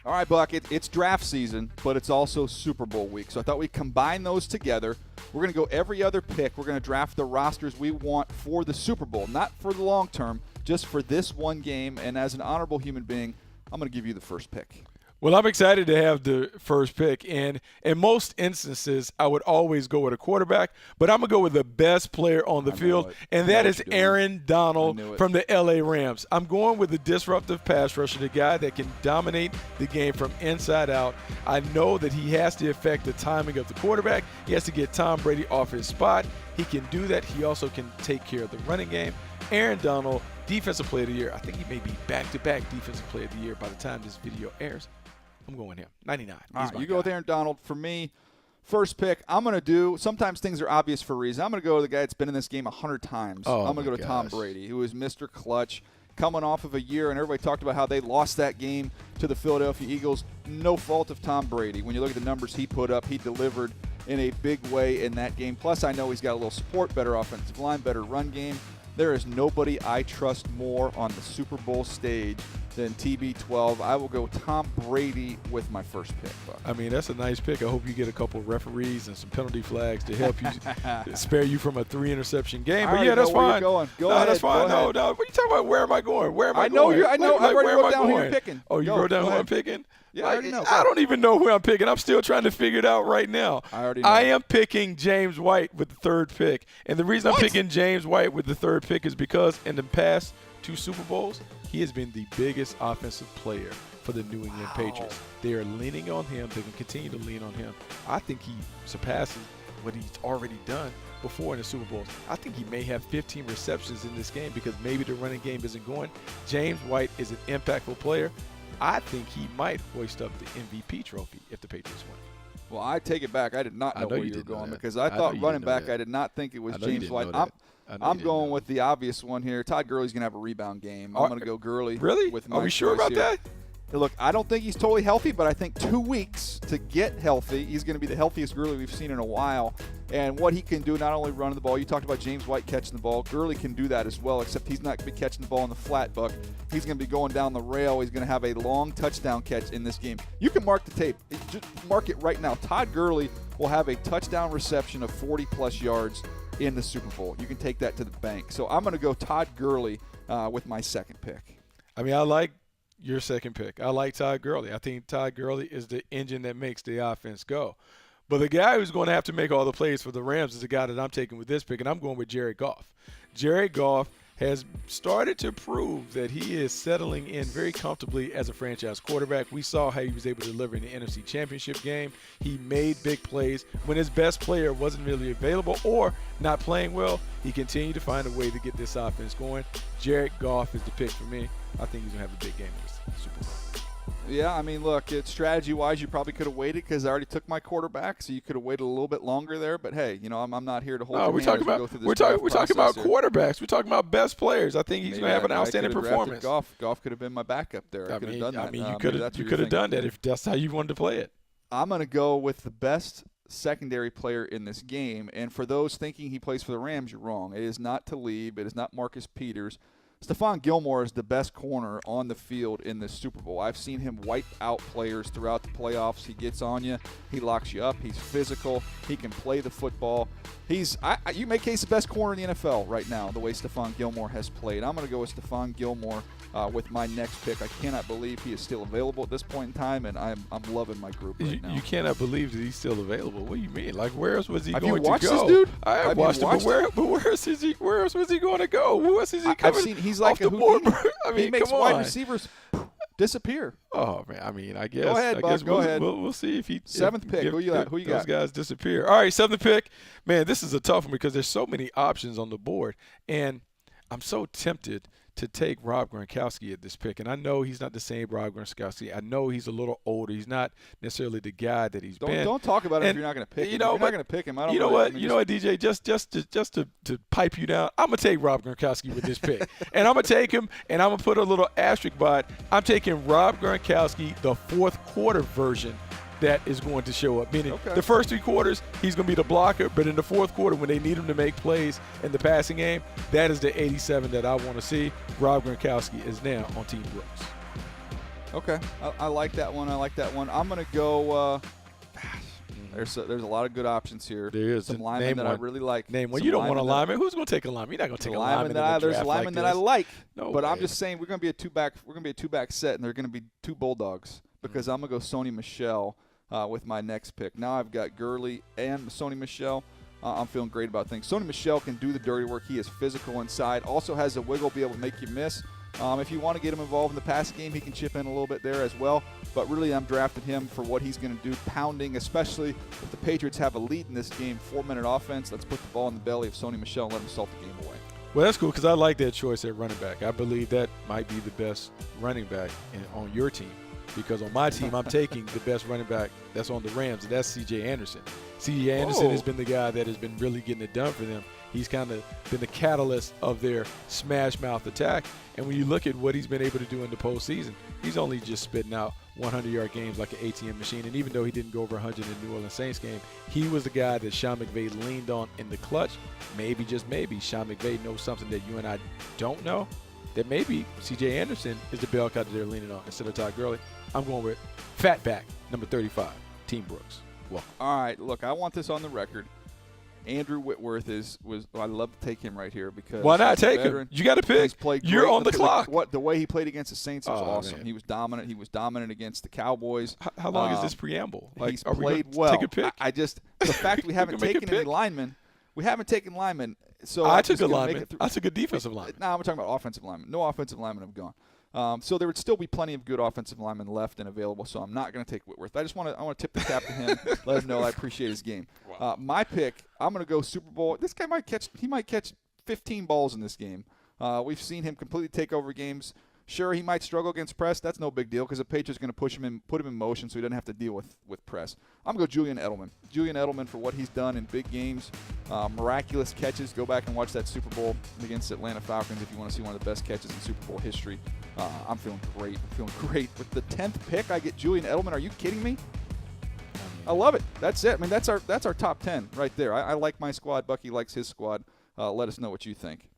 All right, Buck, it's draft season, but it's also Super Bowl week. So I thought we'd combine those together. We're going to go every other pick. We're going to draft the rosters we want for the Super Bowl, not for the long term, just for this one game. And as an honorable human being, I'm going to give you the first pick. Well, I'm excited to have the first pick. And in most instances, I would always go with a quarterback, but I'm going to go with the best player on the field, and that is Aaron Donald from the LA Rams. I'm going with the disruptive pass rusher, the guy that can dominate the game from inside out. I know that he has to affect the timing of the quarterback. He has to get Tom Brady off his spot. He can do that. He also can take care of the running game. Aaron Donald, Defensive Player of the Year. I think he may be back-to-back Defensive Player of the Year by the time this video airs. I'm going him. 99. All right, you go with Aaron Donald. For me, first pick, I'm going to do – sometimes things are obvious for a reason. I'm going to go with the guy that's been in this game 100 times. I'm going to go to Tom Brady, who is Mr. Clutch, coming off of a year, and everybody talked about how they lost that game to the Philadelphia Eagles. No fault of Tom Brady. When you look at the numbers he put up, he delivered in a big way in that game. Plus, I know he's got a little support, better offensive line, better run game. There is nobody I trust more on the Super Bowl stage than TB12. I will go Tom Brady with my first pick, Buck. I mean, that's a nice pick. I hope you get a couple of referees and some penalty flags to help you spare you from a 3-interception game. But yeah, that's fine. Go ahead. That's fine. No. What are you talking about? Where am I going? Where am I going? I know. I already wrote down who you're picking. Oh, you wrote down who I'm picking? Yeah, I already know. I don't even know who I'm picking. I'm still trying to figure it out right now. I already know. I am picking James White with the third pick. And the reason I'm picking James White with the third pick is because in the past 2 Super Bowls, he has been the biggest offensive player for the New England Patriots. They are leaning on him. They can continue to lean on him. I think he surpasses what he's already done before in the Super Bowls. I think he may have 15 receptions in this game because maybe the running game isn't going. James White is an impactful player. I think he might hoist up the MVP trophy if the Patriots win. Well, I take it back. I did not know where you were going because I thought running back, I did not think it was James White. I'm going with the obvious one here. Todd Gurley's going to have a rebound game. I'm going to go Gurley. Really? With my Are we sure about that? Look, I don't think he's totally healthy, but I think 2 weeks to get healthy, he's going to be the healthiest Gurley we've seen in a while. And what he can do, not only running the ball, you talked about James White catching the ball. Gurley can do that as well, except he's not going to be catching the ball in the flat, Buck. He's going to be going down the rail. He's going to have a long touchdown catch in this game. You can mark the tape. Just mark it right now. Todd Gurley will have a touchdown reception of 40-plus yards in the Super Bowl. You can take that to the bank. So I'm going to go Todd Gurley with my second pick. I mean, I like your second pick. I like Todd Gurley. I think Todd Gurley is the engine that makes the offense go. But the guy who's going to have to make all the plays for the Rams is the guy that I'm taking with this pick, and I'm going with Jared Goff. Jared Goff has started to prove that he is settling in very comfortably as a franchise quarterback. We saw how he was able to deliver in the NFC Championship game. He made big plays. When his best player wasn't really available or not playing well, he continued to find a way to get this offense going. Jared Goff is the pick for me. I think he's going to have a big game in this Super Bowl. Yeah, I mean, look, strategy-wise, you probably could have waited because I already took my quarterback, so you could have waited a little bit longer there. But, hey, you know, I'm not here to hold your hand as we go through this we're talking about quarterbacks. We're talking about best players. I think he's going to have an outstanding performance. Goff could have been my backup there. I could have done that. I mean, you could have done that if that's how you wanted to play it. I'm going to go with the best secondary player in this game. And for those thinking he plays for the Rams, you're wrong. It is not Talib. It is not Marcus Peters. Stephon Gilmore is the best corner on the field in this Super Bowl. I've seen him wipe out players throughout the playoffs. He gets on you. He locks you up. He's physical. He can play the football. You make case the best corner in the NFL right now, the way Stephon Gilmore has played. I'm going to go with Stephon Gilmore with my next pick. I cannot believe he is still available at this point in time, and I'm loving my group right now. You cannot believe that he's still available. What do you mean? Like, where else was he going to go? Have you watched this dude? I have watched him, but where else was he going to go? Who else is he coming? He's like off the board. I mean, he makes wide receivers disappear. Oh, man. I mean, I guess. Go ahead, Buck. Go ahead. We'll see if he. Seventh pick. Who you got? Those guys disappear. All right, seventh pick. Man, this is a tough one because there's so many options on the board, and I'm so tempted to take Rob Gronkowski at this pick. And I know he's not the same Rob Gronkowski. I know he's a little older. He's not necessarily the guy that he's been. Don't talk about it if you're not going to pick him. If you're not going to pick him, I don't know. You know what, DJ? Just to pipe you down, I'm going to take Rob Gronkowski with this pick. And I'm going to take him, and I'm going to put a little asterisk by it. I'm taking Rob Gronkowski, the fourth quarter version that is going to show up. Meaning the first 3 quarters, he's going to be the blocker, but in the fourth quarter when they need him to make plays in the passing game, that is the 87 that I want to see. Rob Gronkowski is now on Team Brooks. Okay, I like that one. I like that one. I'm going to go there's a lot of good options here. There is. Some linemen that I really like. Name one. Some You don't want a linemen lineman. Who's going to take a lineman? You're not going to take a lineman in the There's draft a lineman like that I this. like. No but way. I'm just saying we're going to be a two-back set, and they're going to be two Bulldogs because I'm going to go Sony Michel with my next pick. Now I've got Gurley and Sony Michel. I'm feeling great about things. Sony Michel can do the dirty work. He is physical inside. Also has a wiggle, be able to make you miss. If you want to get him involved in the passing game, he can chip in a little bit there as well. But really, I'm drafting him for what he's going to do, pounding, especially if the Patriots have a lead in this game, 4-minute offense. Let's put the ball in the belly of Sony Michel and let him salt the game away. Well, that's cool because I like that choice at running back. I believe that might be the best running back on your team because on my team, I'm taking the best running back that's on the Rams, and that's C.J. Anderson. C.J. Anderson has been the guy that has been really getting it done for them. He's kind of been the catalyst of their smash mouth attack. And when you look at what he's been able to do in the postseason, he's only just spitting out 100-yard games like an ATM machine. And even though he didn't go over 100 in the New Orleans Saints game, he was the guy that Sean McVay leaned on in the clutch. Maybe, just maybe, Sean McVay knows something that you and I don't know, that maybe C.J. Anderson is the bell cow that they're leaning on instead of Todd Gurley. I'm going with Fatback, number 35, Team Brooks. Welcome. All right, look, I want this on the record. Andrew Whitworth I'd love to take him right here because why not take him? You got to pick. You're on the clock. The way he played against the Saints was awesome. Man. He was dominant. He was dominant against the Cowboys. How long is this preamble? He's played well. Take a pick. The fact we haven't taken any linemen. We haven't taken linemen. So I took a lineman. I took a defensive lineman. No, I'm talking about offensive linemen. No offensive linemen have gone. So there would still be plenty of good offensive linemen left and available. So I'm not going to take Whitworth. I want to tip the cap to him. Let him know I appreciate his game. Wow. My pick, I'm going to go Super Bowl. This guy might catch 15 balls in this game. We've seen him completely take over games. Sure, he might struggle against press. That's no big deal because the Patriots are going to push him in, put him in motion, so he doesn't have to deal with press. I'm going to go Julian Edelman. Julian Edelman for what he's done in big games, miraculous catches. Go back and watch that Super Bowl against Atlanta Falcons if you want to see one of the best catches in Super Bowl history. I'm feeling great. With the 10th pick, I get Julian Edelman. Are you kidding me? I love it. That's it. I mean, that's our top 10 right there. I like my squad. Bucky likes his squad. Let us know what you think.